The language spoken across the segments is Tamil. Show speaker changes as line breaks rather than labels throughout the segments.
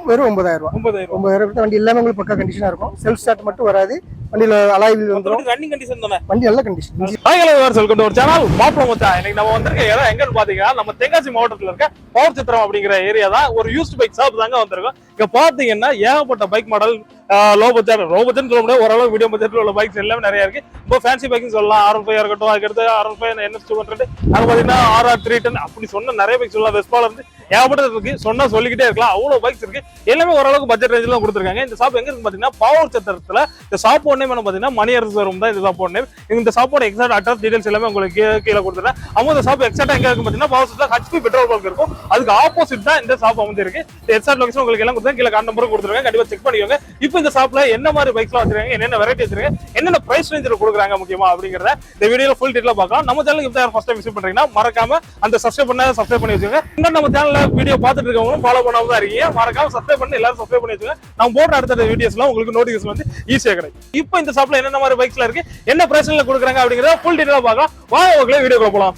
வெறும் 9000 வண்டி எல்லாமே உங்களுக்கு பக்கா கண்டிஷனா இருக்கும். செல்ஃப் ஸ்டார்ட் மட்டும் வராது. வண்டியில அலாய் வீல் வந்துரும்.
ரன்னிங் கண்டிஷன் தானே?
வண்டி நல்ல condition.
Hello welcome to channel மாப்ள மச்சான். இன்னைக்கு நம்ம வந்திருக்க இடம் எங்கன்னு பாத்தீங்கன்னா நம்ம தென்காசி மாவட்டத்துல இருக்க பவர் சித்திரம் அப்படிங்கிற ஏரியா தான். ஒரு யூஸ்ட் பைக் ஷாப் தாங்க வந்திருக்கோம். இங்க பாத்தீங்கன்னா ஏகப்பட்ட பைக் மாடல் லோ பட்ஜெட் சொல்ல முடியாது, ஓரளவு மீடியம் பட்ஜெட்ல உள்ள பைக்ஸ் எல்லாமே நிறைய இருக்கு. இப்போ ஃபேன்சி பைக்னு சொல்லலாம். R15 இருக்கட்டும், அதுக்கடுத்து R15 NS 200, அது பாத்தீங்கன்னா RR 310 அப்படி சொன்ன நிறைய பைக்ஸ் சொல்லலாம். வெஸ்பால இருந்து ஏகப்பட்டது இருக்கு. சொன்னா சொல்லிக்கிட்டே இருக்கலாம், அவ்வளவு பைக்ஸ் இருக்கு. எல்லாமே ஓரளவுக்கு பட்ஜெட் ரேஞ்சில கொடுத்துருக்காங்க. இந்த ஷாப் எங்க இருக்கு பாத்தீங்கன்னா பவர் சித்திரத்துல. இந்த ஷாப் நேம் என்ன பாத்தீங்கன்னா மணியரசு ஷோரூம் தான் இந்த ஷாப் நேம். இந்த ஷாப்போட எக்ஸாக்ட் அட்ரஸ் டீடைல்ஸ் எல்லாமே உங்களுக்கு கீழே கொடுத்துறேன். அவங்க இந்த ஷாப் எக்ஸாக்டா எங்க இருக்கு பாத்தீங்கன்னா பவர் சித்திரம் HP பெட்ரோல் பங்க் இருக்கும். அதுக்கு ஆப்போசிட் தான் இந்த ஷாப் அமைஞ்சிருக்கு. எக்ஸாக்ட் லொகேஷன் உங்களுக்கு எல்லாம் கொடுத்தா கீழே கான்டாக்ட் நம்பர் கொடுத்துருக்காங்க. கண்டிப்பா செக் பண்ணிக்கோங்க. இப்போ இந்த ஷாப்ல என்ன மாதிரி பைக்ஸ்லாம் வச்சிருக்காங்க, என்னென்ன வெரைட்டி வச்சிருக்காங்க, என்னென்ன பிரைஸ் ரேஞ்சில் கொடுக்குறாங்க முக்கியமா அப்படிங்கறத இந்த வீடியோல ஃபுல் டீடைலா பார்க்கலாம். நம்ம சேனலுக்கு இப்போ ஃபர்ஸ்ட் டைம் விசிட் பண்றீங்கன்னா மறக்காம அந்த சப்ஸ்கிரைப் பண்ணி வச்சுக்கோங்க. இன்னும் நம்ம சேனல்ல வீடியோ பார்த்துட்டு இருக்கவங்களும் ஃபாலோ பண்ணாம தான் இருக்கீங்க. மறக்காம சப்ஸ்கிரைப் பண்ணி எல்லாரும் சப்ஸ்கிரைப் பண்ணி வச்சுக்கோங்க. நம்ம போடுற அடுத்த வீடியோஸ்லாம் உங்களுக்கு நோட்டிஃபிகேஷன் வந்து ஈஸியா கிடைக்கும். இப்போ இந்த ஷாப்ல என்னென்ன மாதிரி பைக்ஸ்லாம் இருக்கு, என்ன பிரைஸ்ல கொடுக்குறாங்க அப்படிங்கறத ஃபுல் டீடைலா பார்க்கலாம். வாங்க உங்களே வீடியோக்குள்ள போலாம்.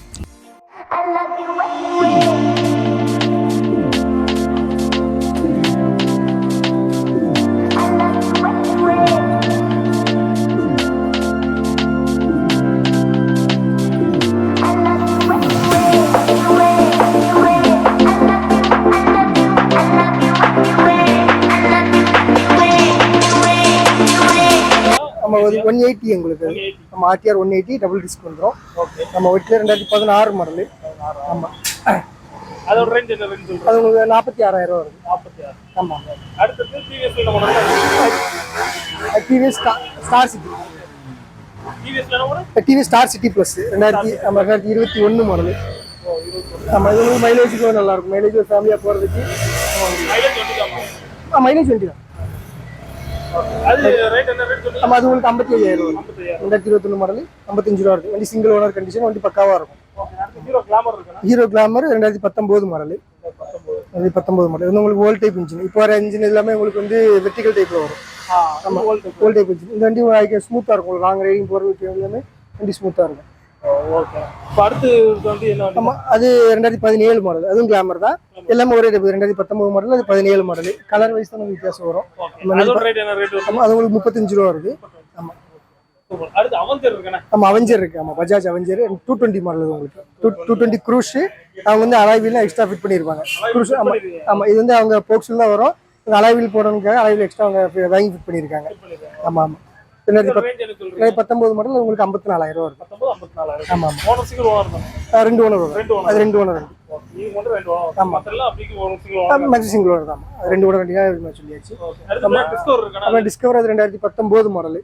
நம்ம 180 உங்களுக்கு நம்ம RTR 180 டபுள் டிஸ்க் வந்துரும். நம்ம வீட்ல 2016 மாடல். ஆமா,
அதோட ரேஞ்ச் என்ன ரேஞ்ச் சொல்றீங்க?
அது உங்களுக்கு 46000 வருது.
46.
ஆமா.
அடுத்து TVS ல model
TVS star city.
TVS ல model
TVS star city plus 2021 model. ஆமா, இது மைலேஜுக்கு நல்லா இருக்கும். மைலேஜ் ஃபேமிலியா போறதுக்கு
மைலேஜ் வந்துதாமா?
மைலேஜ் 20 தான்.
அது ரேட் என்ன ரேட் சொல்றீங்க?
ஆமா, அது உங்களுக்கு 55000 வரும். 2021 மாடல் 55 ரூபா இருக்கு. வண்டி சிங்கிள் ஓனர் கண்டிஷன், வண்டி பக்காவா இருக்கும்.
ஓகே. அடுத்து ஹீரோ கிளாமர் இருக்குனா?
Hero glamour 2019 model. 2019 மாடல். இது உங்களுக்கு வோல்ட் டைப் இன்ஜின். இப்போ வர இன்ஜின் எல்லாமே உங்களுக்கு வந்து வெர்டிகல் டைப்ல வரும்.
ஆமா,
வோல்ட் டைப் இன்ஜின். இந்த வண்டி ஸ்மூத்தா இருக்கும். லாங் ரைடிங் போறதுக்கு எல்லாமே வண்டி ஸ்மூத்தா இருக்கும்.
ஓகே. இப்போ அடுத்து வந்து என்ன வண்டி?
ஆமா, அது 2017 மாடல். அதுவும் கிளாமர் தான். எல்லாமே ஒரே டைப். 2019 மாடல், அது 17 மாடல். கலர் வைஸ் தான் வித்தியாசம் வரும்.
அதோட ரேட் என்ன ரேட் வரும்?
ஆமா, அது உங்களுக்கு 35 ரூபா வருது. ஆமா.
சூப்பர். அடுத்து அவெஞ்சர் இருக்குனா?
ஆமா, அவெஞ்சர் இருக்கு. ஆமா, பஜாஜ் அவெஞ்சர் 220 மாடல் உங்களுக்கு. 220 க்ரூஸ். அவங்க வந்து அலாய் வீல் எக்ஸ்ட்ரா ஃபிட் பண்ணிருப்பாங்க. க்ரூஸ். ஆமா ஆமா, இது வந்து அவங்க போக்ஸ்ல தான் வரும். அலாய் வீல் போடணும்க்காக அலாய் வீல் எக்ஸ்ட்ரா அவங்க வாங்கி ஃபிட் பண்ணிருக்காங்க. ஆமா ஆமா. 2019 மாடல் உங்களுக்கு 54000 வரும்.
54,000.
ஆமா ஆமா.
ஓனர் சிங்கிள் ஓனர் தான்?
ரெண்டு ஓனர் வரும். அது ரெண்டு ஓனர்.
இது மட்டும் ரெண்டு ஓனர்.
ஆமா,
மத்தெல்லாம் அப்படிக்கு ஒரு single owner.
Maxi single owner தான். ரெண்டு ஓனர் வண்டியா சொல்லியாச்சு.
அடுத்து டிஸ்கவர் இருக்குனா?
ஆமா, டிஸ்கவர் அது 2019 மாடல்.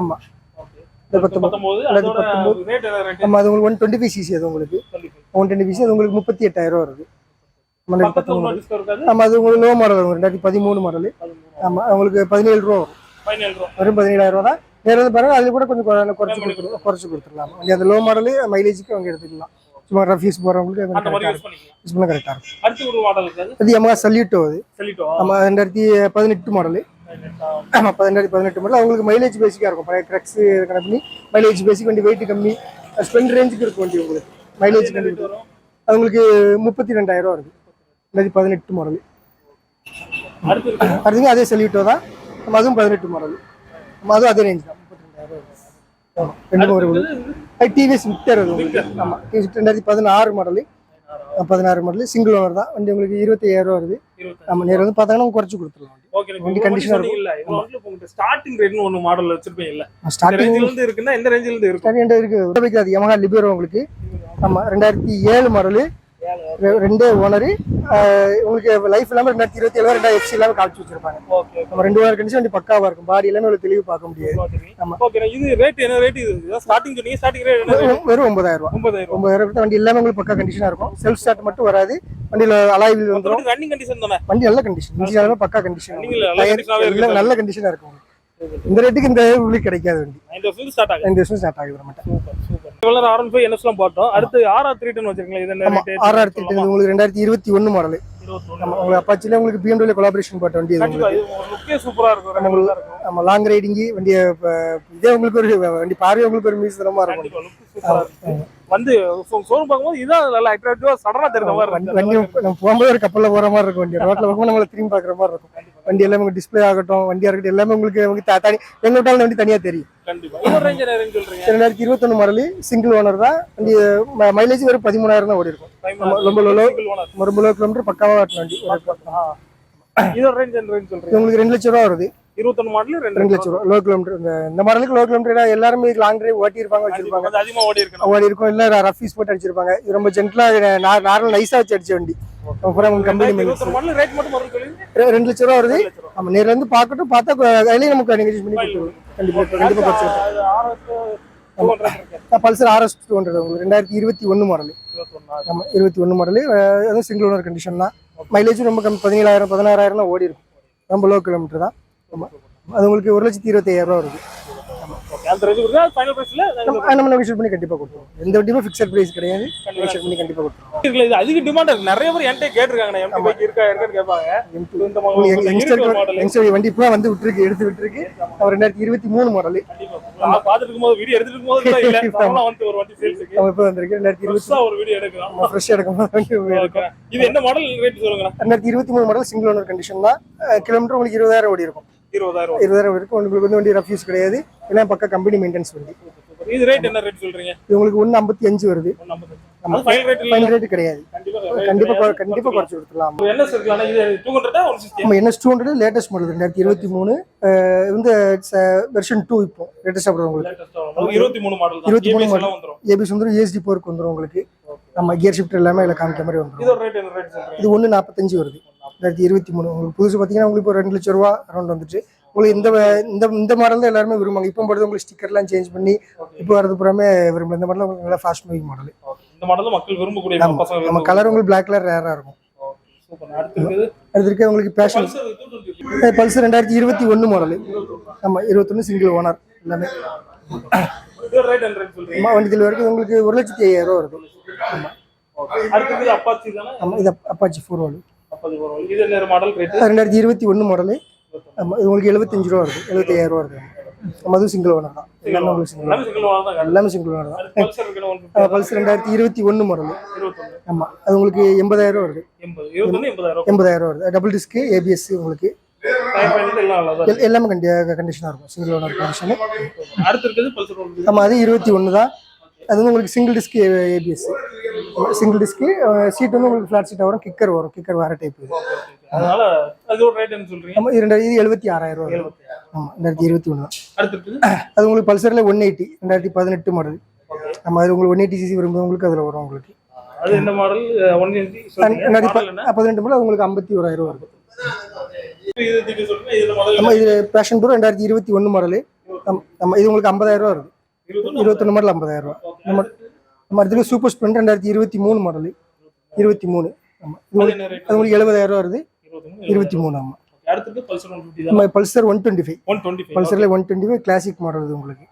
ஆமா.
ஓகே. 19 அதோட ரேட் என்ன ரேட்?
ஆமா, அது உங்களுக்கு 125 cc. அது உங்களுக்கு 120 cc. அது உங்களுக்கு 38,000 வருது. ஆமா, அது உங்களுக்கு லோ மாடல் வரும். 2013 மாடல். ஆமா, உங்களுக்கு 17 ரூபா வரும். 17 ரூபா வரும். 17,000 ரூபா தான். வேற எதுவும் பாருங்க, அதுல கூட கொஞ்சம் குறைச்சு கொடுத்துடலாம். அந்த லோ மாடல் மைலேஜுக்கு அவங்க எடுத்துக்கலாம். சும்மா ரஃபீஸ் போறவங்களுக்கு
அந்த மாதிரி யூஸ் பண்ணிக்கலாம்.
கரெக்டா இருக்கும்.
அடுத்து ஒரு மாடல் இருக்கு.
அது Yamaha Salito. அது
Salito.
ஆமா, 2018 மாடல். ஆமா, 2018 மாடல். அவங்களுக்கு மைலேஜ் பேசிக்கா இருக்கும். பழைய ட்ரக்ஸ் கம்பெனி மைலேஜ் பேசிக். வண்டி வெயிட் கம்மி, ஸ்பெண்ட் ரேஞ்சுக்கு இருக்கும் வண்டி. உங்களுக்கு மைலேஜ் கண்டிப்பா அது உங்களுக்கு 32,000 ரூபா வருது. 2018 மாடல். அடுத்து அதே Salito தான். அதுவும் 18 மாடல். அதுவும் அதே ரேஞ்ச் தான். 32,000 வரும். TVS Victor. அது உங்களுக்கு. ஆமா, 2016 மாடல். 16 மாடல் சிங்கிள் ஓனர் தான். வண்டி உங்களுக்கு 25,000 வருது. ஆமா, நேரா வந்து பார்த்தாங்கன்னா குறைச்சு கொடுத்துடலாம்.
ஓகே. வண்டி கண்டிஷனா இருக்கும். இல்ல இது வந்து உங்களுக்கு ஸ்டார்டிங் ரேட்னு ஒரு மாடல் வச்சிருப்பீங்க இல்ல? ஸ்டார்டிங் ரேஞ்சில இருந்து இருக்குன்னா எந்த ரேஞ்சில இருந்து இருக்கு?
ஸ்டார்டிங் இருக்கு. அது Yamaha Libero உங்களுக்கு. ஆமா, 2007 மாடல். ரெண்டே ஓனர். உங்களுக்கு லைஃப் இல்லாம 2027 2 FC எல்லாம் காமிச்சு வச்சிருப்பாங்க.
ஓகே. நம்ம
ரெண்டு ஓனர் கண்டிஷன் வண்டி பக்காவா இருக்கும். பாடி எல்லாமே ஒரு தெளிவு பார்க்க முடியாது.
ஆமா. ஓகே. இது ரேட் என்ன ரேட்? இது ஸ்டார்டிங் சொன்னீங்க. ஸ்டார்டிங் ரேட் என்ன?
வெறும் 9000 ரூபாய். 9000 வண்டி எல்லாமே உங்களுக்கு பக்கா கண்டிஷனா இருக்கும். செல்ஃப் ஸ்டார்ட் மட்டும் வராது. வண்டியில அலாய் வீல் வந்துரும்.
ரன்னிங் கண்டிஷன் தானே?
வண்டி நல்ல கண்டிஷன். இன்ஜின் எல்லாமே பக்கா கண்டிஷன். நல்ல கண்டிஷனா இருக்கும். இந்த ரேட்டுக்கு இந்த உங்களுக்கு கிடைக்காது வண்டி. இந்த வருஷம் ஸ்டார்ட் ஆகுது.
Super super. இவ்வளவு R15 NS எல்லாம் பார்த்தோம். அடுத்து RR 310 வச்சிருக்கீங்க. இது என்ன ரேட்?
RR 310 உங்களுக்கு 2021 மாடல். நம்ம உங்களுக்கு அப்பாச்சில உங்களுக்கு BMW கொலாபரேஷன் போட்ட வண்டி.
கண்டிப்பா இது லுக்கே சூப்பரா இருக்கும். நல்லா இருக்கும்.
நம்ம லாங் ரைடிங் வண்டி. இதே உங்களுக்கு ஒரு வண்டி பார்வை உங்களுக்கு ஒரு மீசரமா இருக்கும்.
வந்து ஷோரூம் பார்க்கும்போது இதான் நல்லா அட்ராக்டிவா சடனா தெரிஞ்ச மாதிரி
வண்டி நம்ம போகும்போது ஒரு கப்பல்ல போற மாதிரி இருக்கும். வண்டி ரோட்ல போகும்போது நம்மள திரும்பி பாக்குற மாதிரி இருக்கும். வண்டி எல்லாமே டிஸ்பிளே ஆகட்டும், வண்டியா இருக்கட்டும், எல்லாமே உங்களுக்கு தனி எங்க விட்டாலும் வண்டி தனியா தெரியும்.
கண்டிப்பா. இந்த ரேஞ்ச் என்ன ரேஞ்ச் சொல்றீங்க?
2021 மாடல், சிங்கிள் ஓனர் தான். வண்டி மைலேஜ் வெறும் 13,000 தான் ஓடி இருக்கும். ரொம்ப லோ கிலோமீட்டர் பக்காவா ஓட்டின வண்டி.
இதோட ரேஞ்ச் என்ன ரேஞ்ச் சொல்றீங்க?
உங்களுக்கு 2 லட்சம் ரூபா வருது.
21 மாடல்
2 லட்சம் ரூபா லோ கிலோமீட்டர். இந்த மாடலுக்கு லோ கிலோமீட்டர் எல்லாருமே லாங் டிரைவ் ஓட்டி இருப்பாங்க, வச்சிருப்பாங்க.
அதிகமா ஓடி இருக்கு.
ஓடி இருக்கும், இல்ல ரஃப் யூஸ் போட்டு அடிச்சிருப்பாங்க. இது ரொம்ப ஜென்டலா நார்மல் நைஸா வச்சு அடிச்ச வண்டி. கம்பெனி
21 மாடல் ரேட் மட்டும் வரும் சொல்லுங்க.
2 லட்சம் ரூபா வருது. நம்ம நேர்ல இருந்து பார்க்கட்டும், பார்த்தா அதுலயும் நமக்கு நெகோஷியேட் பண்ணி கொடுத்துருவோம். கண்டிப்பா குறைச்சிருக்கோம். பல்சர் RS 200 உங்களுக்கு 2021 மாடல். ஆமா 21 மாடல். அதுவும் சிங்கிள் ஓனர் கண்டிஷன் தான். மைலேஜும் ரொம்ப கம்மி, 17,000 16,000 தான் ஓடி இருக்கும். ரொம்ப லோ கிலோமீட்டர் தான். ஆமா அது உங்களுக்கு 1,25,000 ரூபா வருது.
அந்த ரேஞ்ச் கொடுத்தா ஃபைனல் பிரைஸ்ல
நம்ம நெகோஷியேட் பண்ணி கண்டிப்பா கொடுத்துருவோம். எந்த வண்டியுமே ஃபிக்ஸட் பிரைஸ் கிடையாது. நெகோஷியேட் பண்ணி கண்டிப்பா கொடுத்துருவோம்.
இதுல இது அதிக டிமாண்ட் இருக்கு. நிறைய பேர் என்கிட்ட கேட்டிருக்காங்க எம்டி பைக் இருக்கான்னு கேட்பாங்க. இந்த மாடல்
வண்டி இப்போ வந்து எடுத்து விட்டுருக்கு. அவர் 2023 மாடல்.
நான் பாத்துட்டு இருக்கும்போது வீடியோ எடுத்துட்டு இருக்கும்போது கூட இல்ல. நம்ம வந்து ஒரு வண்டி சேல்ஸ்க்கு
நம்ம இப்போ வந்திருக்கு. 2020
ஒரு வீடியோ எடுக்கலாம்.
ஃப்ரெஷ் எடுக்கும்.
இது என்ன மாடல் ரேட் சொல்லுங்க?
2023 மாடல் சிங்கிள் ஓனர் கண்டிஷன் தான். கிலோமீட்டர் உங்களுக்கு 20,000 ஓடி இருக்கும்.
20,000
இருக்கும். உங்களுக்கு வந்து வண்டி ரஃப் யூஸ் கிடையாது. எல்லாம் பக்கா கம்பெனி மெயின்டெனன்ஸ் வண்டி.
இது ரேட் என்ன ரேட் சொல்றீங்க?
இது உங்களுக்கு 1,55 வருது.
அது ஃபைனல் ரேட்
கிடையாது. கண்டிப்பா குறைச்சு கொடுத்துடலாம்.
NS இருக்கலாம். இது 200 160.
நம்ம NS 200 லேட்டஸ்ட் மாடல் 2023 வந்து வெர்ஷன் 2 இப்போ லேட்டஸ்டா வரும் உங்களுக்கு.
23 மாடல் தான்.
23 மாடல் வந்துரும். ABS வந்துரும், ESD போர்க்கு வந்துரும் உங்களுக்கு. நம்ம கியர் ஷிஃப்ட் எல்லாமே இதுல காமிக்கிற மாதிரி வந்துரும்.
இதோட ரேட் என்ன ரேட் சொல்றீங்க?
இது 1,45 வருது. 2023 உங்களுக்கு புதுசு பாத்தீங்கன்னா உங்களுக்கு ஒரு 2 லட்சம் ரூபா அரௌண்ட் வந்துச்சு. உங்களுக்கு இந்த மாடல் தான் எல்லாருமே விரும்புவாங்க. இப்போ போடுறது உங்களுக்கு ஸ்டிக்கர்லாம் சேஞ்ச் பண்ணி இப்போ வரது புறமே விரும்பும். இந்த மாடல் உங்களுக்கு நல்லா ஃபாஸ்ட் மூவிங் மாடல்.
இந்த மாடல் மக்கள் விரும்பக்கூடிய பசங்க.
நம்ம கலர் உங்களுக்கு Black கலர் ரேரா இருக்கும்.
சூப்பர். அடுத்து
உங்களுக்கு பேஷன் பல்சர் 2021 மாடல். ஆமா 21 சிங்கிள் ஓனர் எல்லாமே.
இதோட ரேட் என்ன ரேட் சொல்றீங்க?
வண்டியில் வரைக்கும் உங்களுக்கு 1,05,000 ரூபா வருது. ஆமா
அடுத்து அப்பாச்சி தானே?
ஆமா இது அப்பாச்சி 4 வால்.
இது என்ன மாடல் ரேட்?
2021 மாடல். ஆமா இது உங்களுக்கு 75 ரூபா வருது. 75,000 ரூபா வருது. அது சிங்கிள் ஓனர் தான். எல்லாமே உங்களுக்கு எல்லாமே சிங்கிள் ஓனர் தான். Pulsar 2021 model. ஆமா அது உங்களுக்கு 80,000 ரூபா வருது. 80,000 ரூபா வருது. டபுள் டிஸ்க், ABS உங்களுக்கு எல்லாமே கண்டிஷனா இருக்கும். Single owner condition. ஆமா அது 21 தான். அது வந்து உங்களுக்கு single disc ABS. Single disc seat வந்து உங்களுக்கு ஃபிளாட் சீட்டா வரும். கிக்கர் வரும். கிக்கர் வேற டைப்.
அதனால அதோட ரேட் என்ன சொல்றீங்க?
ஆமா 76,000 ரூபாய். ஆமா 2021 தான்.
அடுத்து
அது உங்களுக்கு பல்சர்ல 180 2018 மாடல். ஆமா அது உங்களுக்கு 180 cc வரும்போது உங்களுக்கு அதுல வரும் உங்களுக்கு.
அது என்ன மாடல்? 180 சொல்றீங்க.
18 மாடல் உங்களுக்கு 51,000 ரூபாய் வருது.
இது நீங்க சொல்றீங்க இது மாடல்.
ஆமா இது பேஷன் ப்ரோ 2021 மாடல். ஆமா இது உங்களுக்கு 50,000 ரூபாய் வருது. 21 மாடல் 50,000 ரூபாய். நம்ம அடுத்து சூப்பர் ஸ்ப்ளெண்டர் 2023 மாடல். 23 ஆமா அது உங்களுக்கு 70,000 ரூபாய் வருது. 23 ஆமா.
அடுத்து பல்சர் 150 தான்.
நம்ம பல்சர் 125. பல்சர்ல 125 கிளாசிக் மாடல் இது உங்களுக்கு.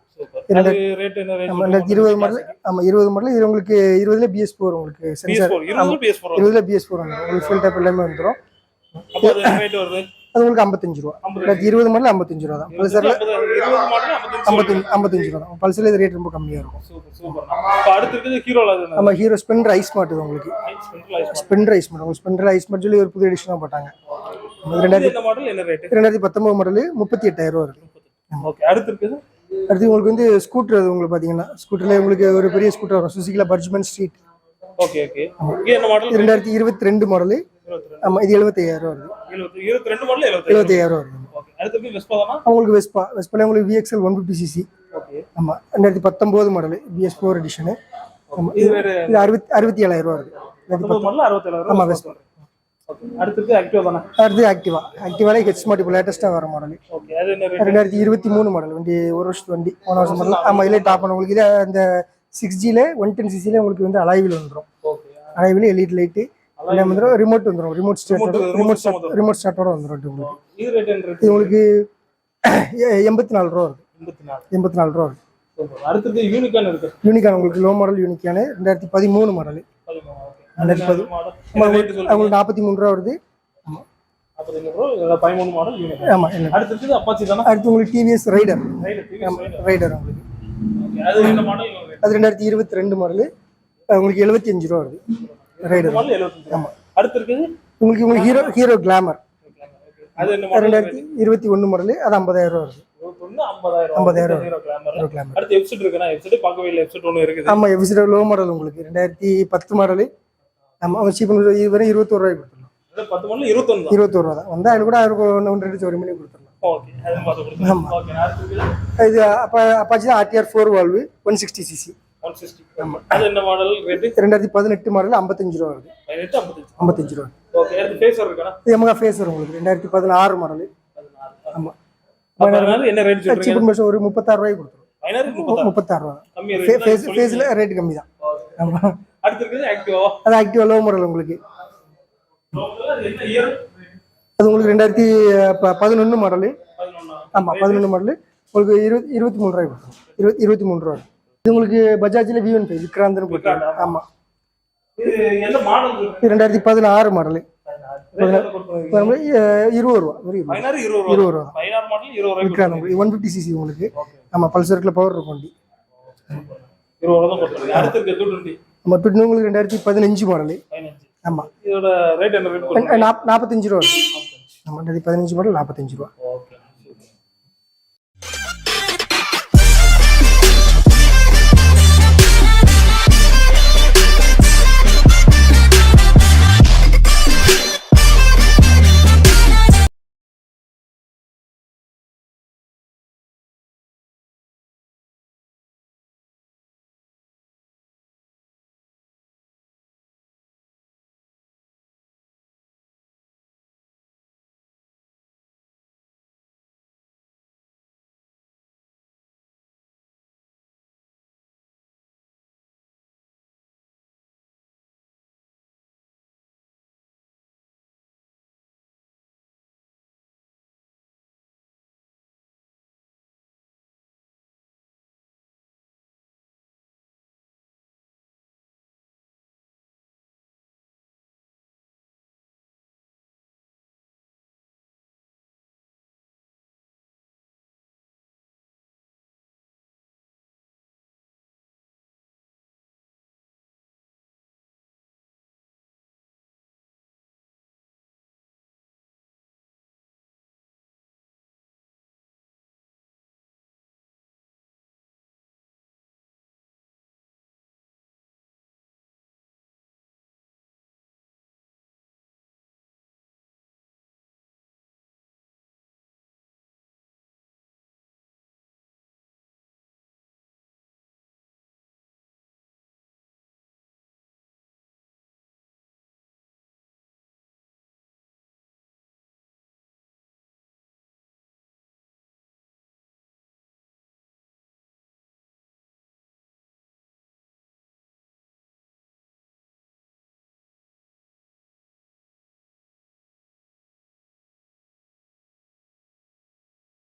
அது ரேட் என்ன ரேட்?
20 மாடல். ஆமா 20 மாடல். இது உங்களுக்கு 20ல BS4 உங்களுக்கு சென்சார்.
20ல BS4
20ல BS4 வந்துரும். உங்களுக்கு ஃபுல் டைப் எல்லாமே வந்துரும்.
அப்ப அது ரேட் வருது.
அது உங்களுக்கு 55 ரூபா. 20 மாடல் 55 ரூபா தான். பல்சர்ல
20 மாடல்
55 ரூபா தான். பல்சர்ல இது ரேட் ரொம்ப கம்மியா இருக்கும்.
சூப்பர். அப்ப அடுத்து ஹீரோல அது.
ஆமா ஹீரோ ஸ்பெண்டர் ஐஸ் மாட் இது உங்களுக்கு. ஸ்பெண்டர் ஐஸ் மாட். உங்களுக்கு ஸ்பெண்டர் ஐஸ் மாட் சொல்லி ஒரு புது எடிஷனா போட்டாங்க.
இந்த மாடல் என்ன ரேட்?
2019 மாடல் 38,000 ரூபா வருது.
ஓகே. அடுத்து
உங்களுக்கு வந்து ஸ்கூட்டர். அது உங்களுக்கு பாத்தீங்கன்னா ஸ்கூட்டர்ல உங்களுக்கு ஒரு பெரிய ஸ்கூட்டர் வரும். சுசுகில பர்ஜ்மன் ஸ்ட்ரீட்.
ஓகே. இது என்ன மாடல்?
2022 மாடல். ஆமா இது 75,000 ரூபா வருது.
22 மாடல்
75,000 ரூபா வருது.
ஓகே. அடுத்து வெஸ்பா தானா?
உங்களுக்கு வெஸ்பால உங்களுக்கு VXL 150 cc.
ஓகே.
ஆமா 2019 மாடல் BS4 எடிஷன். ஆமா இது 67,000 ரூபா வருது.
19 மாடல் 67,000.
ஆமா வெஸ்பா.
ஓகே. அடுத்து ஆக்டிவா தானா?
அடுத்து ஆக்டிவால ஹெச் ஸ்மார்ட் இப்போ லேட்டஸ்டா வர மாடல்.
ஓகே. அது என்ன ரேட்?
2023 மாடல். வண்டி ஒரு வருஷத்து வண்டி. 1 வருஷம் மாடல். ஆமா இல்ல டாப் உங்களுக்கு இது அந்த 6Gல 110 cc ல உங்களுக்கு வந்து அலாய்வில் வந்துரும். ஓகே. அலாய்வில் எலிட் லைட் எல்லாம் வந்துரும். ரிமோட் வந்துரும். ரிமோட் ஸ்டார்ட்டோட வந்துரும் உங்களுக்கு.
இது ரேட் என்ன ரேட்?
இது உங்களுக்கு 84 ரூபா வருது. 84 ரூபா வருது.
அடுத்து யூனிகான் இருக்கு.
யூனிகான் உங்களுக்கு low model unicorn 2013 model. 2013 model. உங்களுக்கு 43 ரூபா வருது. ஆமா
13 மாடல் யூனிகான்.
ஆமா.
அடுத்து அப்பாச்சி தானா?
அடுத்து உங்களுக்கு TVS ரைடர் உங்களுக்கு.
ஓகே. அது என்ன மாடல்?
அது 2022 மாடல். உங்களுக்கு 75 ரூபா வருது ரைடர்.
மாடல் 75.
ஆமா.
அடுத்து இருக்குது
உங்களுக்கு ஹீரோ கிளாமர்
அது என்ன மாடல்?
2021 மாடல், அது 50,000 ரூபா வருது.
50,000.
50,000.
Hero glamour.
Hero glamour.
அடுத்து எஃப்செட் இருக்குனா எஃப்செட் பார்க்கவே இல்ல. எஃப்செட் ஒன்னு இருக்குது.
ஆமா, எஃப்செட் லோ மாடல் உங்களுக்கு 2010 மாடல். ஆமா, சீப் இது வரை 21 ரூபாய்க்கு கொடுத்துடலாம்.
இது 10 மாடல் 21 தான்.
21 ரூபா தான். வந்தா அது கூட ஒன்று ரெண்டு சோரி பண்ணி கொடுத்துடலாம்.
ஓகே, அது பார்த்து கொடுத்துருங்க.
ஆமா.
ஓகே, அடுத்து இருக்குது
இது அப்பாச்சி ஆர்டிஆர் 4 வால்வு 160 சிசி.
160. ஆமா. அது என்ன மாடல் ரேட்?
2018 மாடல் 55 ரூபா வருது.
55.
55 ரூபா.
ஓகே, அடுத்து ஃபேஸர் இருக்கா?
இது எமகா ஃபேஸர் உங்களுக்கு 2016 மாடல்.
16.
ஆமா.
அதனால என்ன ரேட் சொல்றீங்க?
சீப் பஸ் ஒரு 36 ரூபாய்க்கு கொடுத்துரும்.
ஃபைனல் 36.
36 ரூபா.
கம்மி ரேட்.
ஃபேஸ்ல ரேட் கம்மி தான். ஆமா.
அடுத்து இருக்குது ஆக்டிவா.
அது ஆக்டிவா லோ மாடல் உங்களுக்கு.
அது என்ன இயர்?
அது உங்களுக்கு 2011 மாடல்.
11.
ஆமா, 11 மாடல் உங்களுக்கு 23 ரூபாய்க்கு கொடுத்துரும். 23 ரூபா. இது உங்களுக்கு பஜாஜ்ல V15 விக்ராந்தன் கொடுத்துருங்க. ஆமா.
இது என்ன மாடல்?
2016 மாடல். 20 ரூபா.
ஃபைனல் 20 ரூபாய்.
20 ரூபா.
ஃபைனல் மாடல் 20 ரூபாய்க்கு
விக்ராந்தன் 150 சிசி உங்களுக்கு. ஆமா, பல்சர்ல பவர் இருக்கும் வண்டி.
20 ரூபாய் தான் கொடுத்துருங்க. அடுத்து இருக்கு 220.
ஆமா, 220 உங்களுக்கு 2015 மாடல்.
15.
ஆமா.
இதோட ரேட் என்ன ரேட்?
45 ரூபா. ஆமா, 2015 மாடல் 45 ரூபா.
ஓகே.